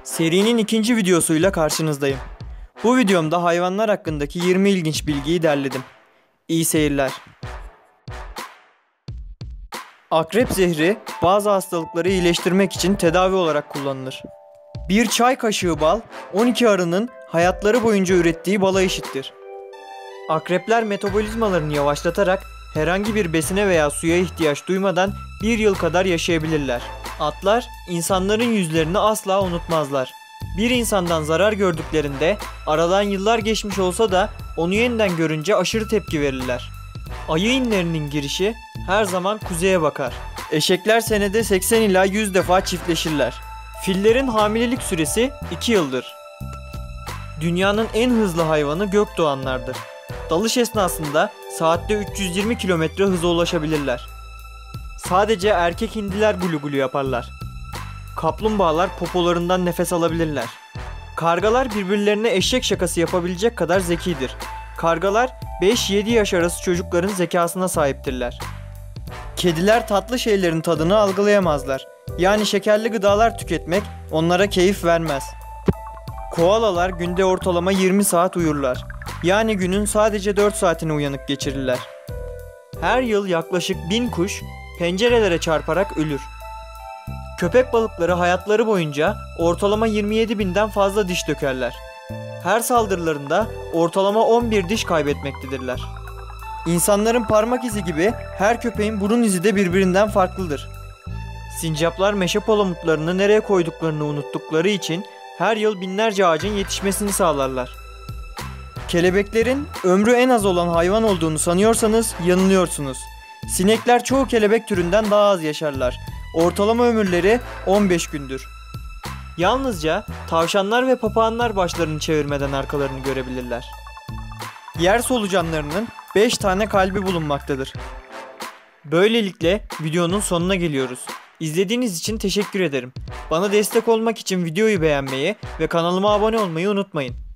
Serinin ikinci videosuyla karşınızdayım. Bu videomda hayvanlar hakkındaki 20 ilginç bilgiyi derledim. İyi seyirler. Akrep zehri bazı hastalıkları iyileştirmek için tedavi olarak kullanılır. Bir çay kaşığı bal, 12 arının hayatları boyunca ürettiği bala eşittir. Akrepler metabolizmalarını yavaşlatarak herhangi bir besine veya suya ihtiyaç duymadan 1 yıl kadar yaşayabilirler. Atlar, insanların yüzlerini asla unutmazlar. Bir insandan zarar gördüklerinde aradan yıllar geçmiş olsa da onu yeniden görünce aşırı tepki verirler. Ayı inlerinin girişi her zaman kuzeye bakar. Eşekler senede 80 ila 100 defa çiftleşirler. Fillerin hamilelik süresi 2 yıldır. Dünyanın en hızlı hayvanı gökdoğanlardır. Dalış esnasında saatte 320 km hıza ulaşabilirler. Sadece erkek hindiler gulu gulu yaparlar. Kaplumbağalar popolarından nefes alabilirler. Kargalar birbirlerine eşek şakası yapabilecek kadar zekidir. Kargalar 5-7 yaş arası çocukların zekasına sahiptirler. Kediler tatlı şeylerin tadını algılayamazlar. Yani şekerli gıdalar tüketmek onlara keyif vermez. Koalalar günde ortalama 20 saat uyurlar. Yani günün sadece 4 saatini uyanık geçirirler. Her yıl yaklaşık 1000 kuş pencerelere çarparak ölür. Köpek balıkları hayatları boyunca ortalama 27.000'den fazla diş dökerler. Her saldırılarında ortalama 11 diş kaybetmektedirler. İnsanların parmak izi gibi her köpeğin burun izi de birbirinden farklıdır. Sincaplar meşe palamutlarını nereye koyduklarını unuttukları için her yıl binlerce ağacın yetişmesini sağlarlar. Kelebeklerin ömrü en az olan hayvan olduğunu sanıyorsanız yanılıyorsunuz. Sinekler çoğu kelebek türünden daha az yaşarlar. Ortalama ömürleri 15 gündür. Yalnızca tavşanlar ve papağanlar başlarını çevirmeden arkalarını görebilirler. Yer solucanlarının 5 tane kalbi bulunmaktadır. Böylelikle videonun sonuna geliyoruz. İzlediğiniz için teşekkür ederim. Bana destek olmak için videoyu beğenmeyi ve kanalıma abone olmayı unutmayın.